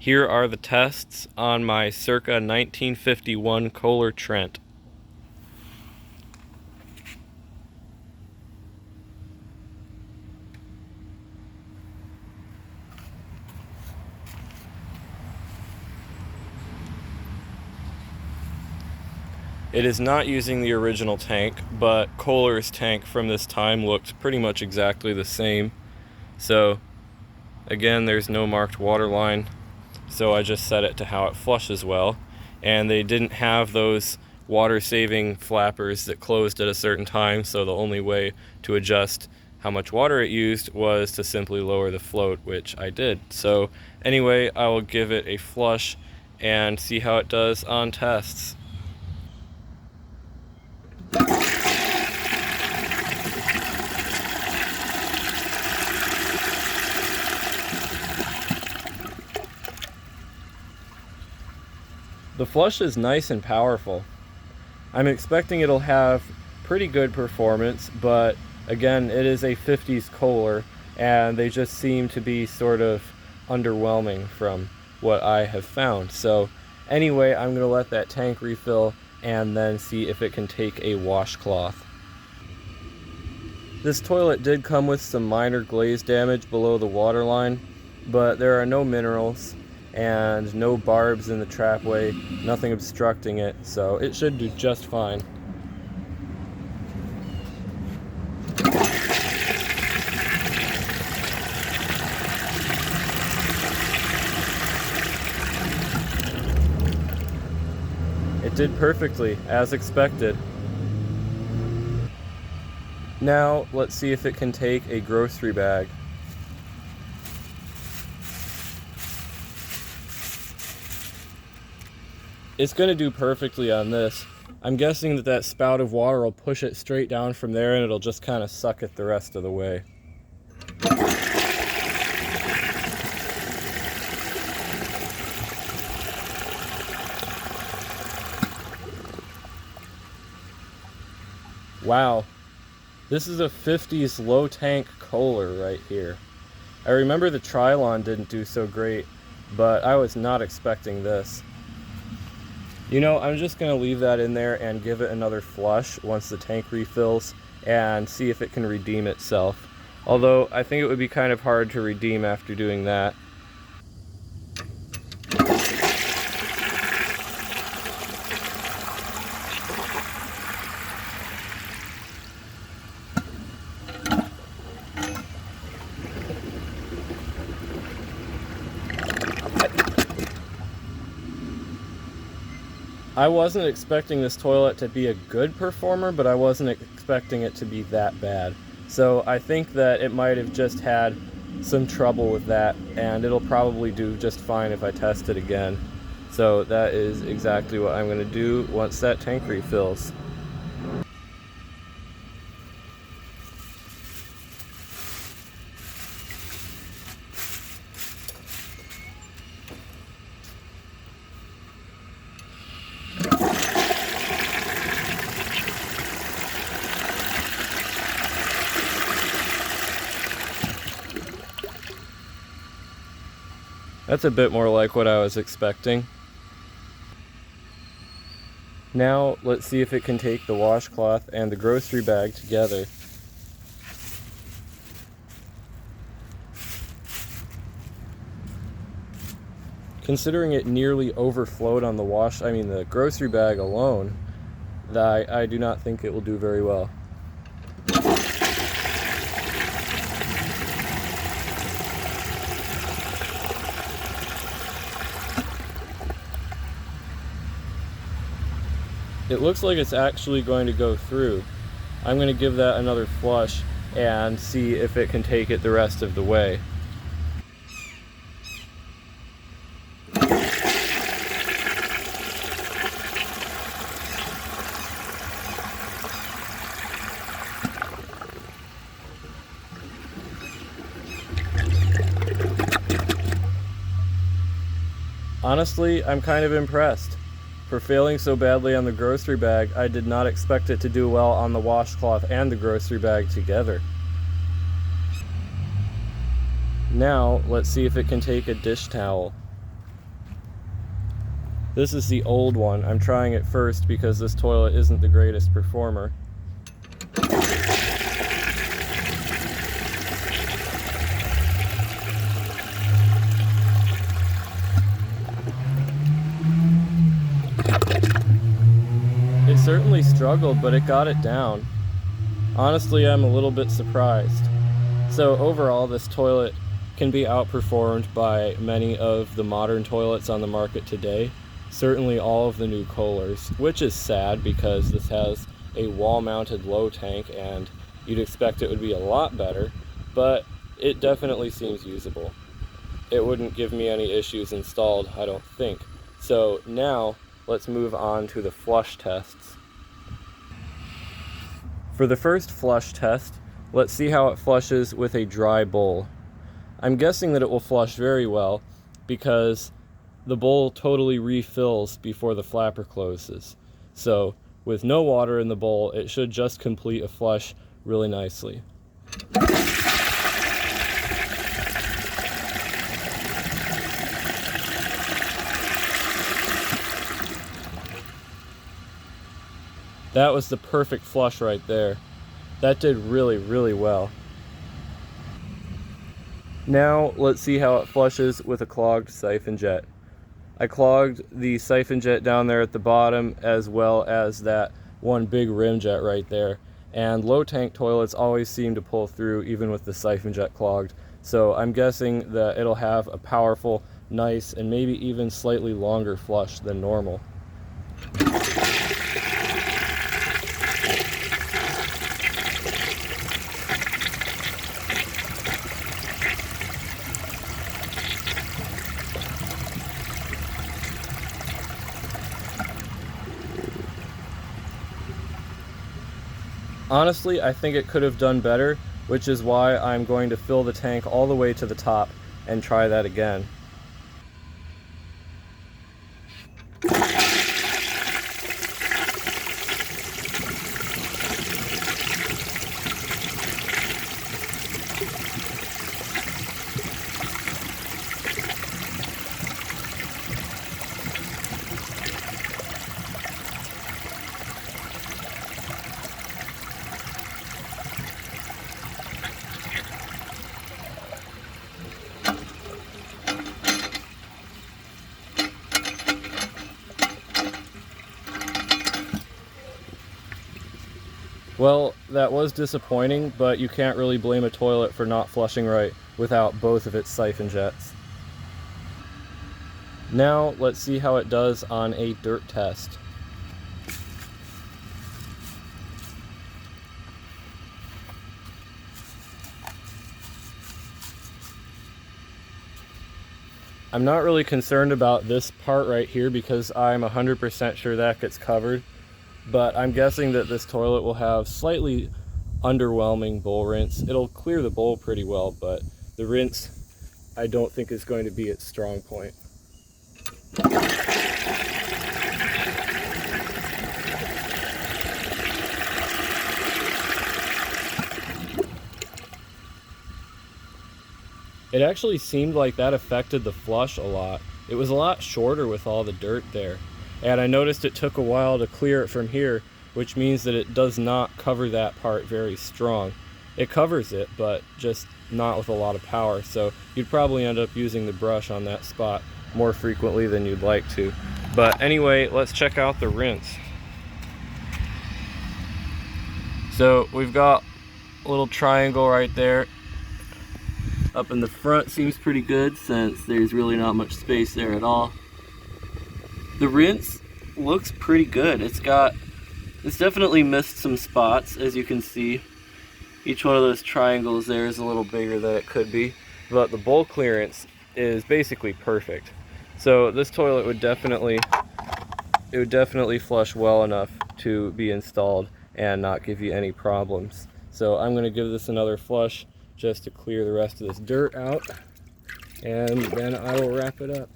Here are the tests on my circa 1951 Kohler Trent. It is not using the original tank, but Kohler's tank from this time looked pretty much exactly the same. So again, there's no marked water line, so I just set it to how it flushes well. And they didn't have those water-saving flappers that closed at a certain time, so the only way to adjust how much water it used was to simply lower the float, which I did. So anyway, I will give it a flush and see how it does on tests. The flush is nice and powerful. I'm expecting it'll have pretty good performance, but again, it is a 50s Kohler, and they just seem to be sort of underwhelming from what I have found. So anyway, I'm going to let that tank refill and then see if it can take a washcloth. This toilet did come with some minor glaze damage below the waterline, but there are no minerals and no barbs in the trapway, nothing obstructing it, so it should do just fine. It did perfectly, as expected. Now, let's see if it can take a grocery bag. It's going to do perfectly on this. I'm guessing that spout of water will push it straight down from there, and it'll just kind of suck it the rest of the way. Wow, this is a 50s low tank Kohler right here. I remember the Trilon didn't do so great, but I was not expecting this. You know, I'm just going to leave that in there and give it another flush once the tank refills and see if it can redeem itself. Although I think it would be kind of hard to redeem after doing that. I wasn't expecting this toilet to be a good performer, but I wasn't expecting it to be that bad. So I think that it might have just had some trouble with that, and it'll probably do just fine if I test it again. So that is exactly what I'm going to do once that tank refills. That's a bit more like what I was expecting. Now let's see if it can take the washcloth and the grocery bag together. Considering it nearly overflowed on the grocery bag alone, I do not think it will do very well. It looks like it's actually going to go through. I'm going to give that another flush and see if it can take it the rest of the way. Honestly, I'm kind of impressed. For failing so badly on the grocery bag, I did not expect it to do well on the washcloth and the grocery bag together. Now, let's see if it can take a dish towel. This is the old one. I'm trying it first because this toilet isn't the greatest performer. It certainly struggled, but it got it down. Honestly, I'm a little bit surprised. So overall, this toilet can be outperformed by many of the modern toilets on the market today. Certainly all of the new Kohlers, which is sad because this has a wall-mounted low tank and you'd expect it would be a lot better, but it definitely seems usable. It wouldn't give me any issues installed, I don't think. So now let's move on to the flush tests. For the first flush test, let's see how it flushes with a dry bowl. I'm guessing that it will flush very well because the bowl totally refills before the flapper closes. So with no water in the bowl, it should just complete a flush really nicely. That was the perfect flush right there. That did really, really well. Now let's see how it flushes with a clogged siphon jet. I clogged the siphon jet down there at the bottom as well as that one big rim jet right there. And low tank toilets always seem to pull through even with the siphon jet clogged. So I'm guessing that it'll have a powerful, nice, and maybe even slightly longer flush than normal. Honestly, I think it could have done better, which is why I'm going to fill the tank all the way to the top and try that again. Well, that was disappointing, but you can't really blame a toilet for not flushing right without both of its siphon jets. Now, let's see how it does on a dirt test. I'm not really concerned about this part right here because I'm 100% sure that gets covered. But I'm guessing that this toilet will have slightly underwhelming bowl rinse. It'll clear the bowl pretty well, but the rinse I don't think is going to be its strong point. It actually seemed like that affected the flush a lot. It was a lot shorter with all the dirt there. And I noticed it took a while to clear it from here, which means that it does not cover that part very strong. It covers it, but just not with a lot of power, so you'd probably end up using the brush on that spot more frequently than you'd like to. But anyway, let's check out the rinse. So we've got a little triangle right there. Up in the front seems pretty good since there's really not much space there at all. The rinse looks pretty good. It's definitely missed some spots, as you can see. Each one of those triangles there is a little bigger than it could be, but the bowl clearance is basically perfect. So this toilet would definitely flush well enough to be installed and not give you any problems. So I'm going to give this another flush just to clear the rest of this dirt out, and then I will wrap it up.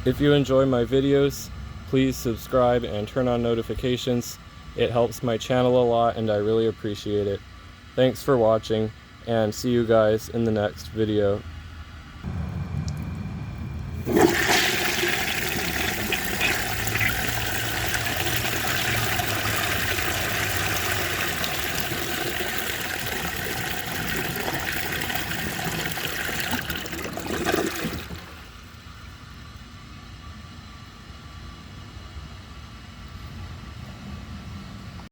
If you enjoy my videos, please subscribe and turn on notifications. It helps my channel a lot and I really appreciate it. Thanks for watching, and see you guys in the next video.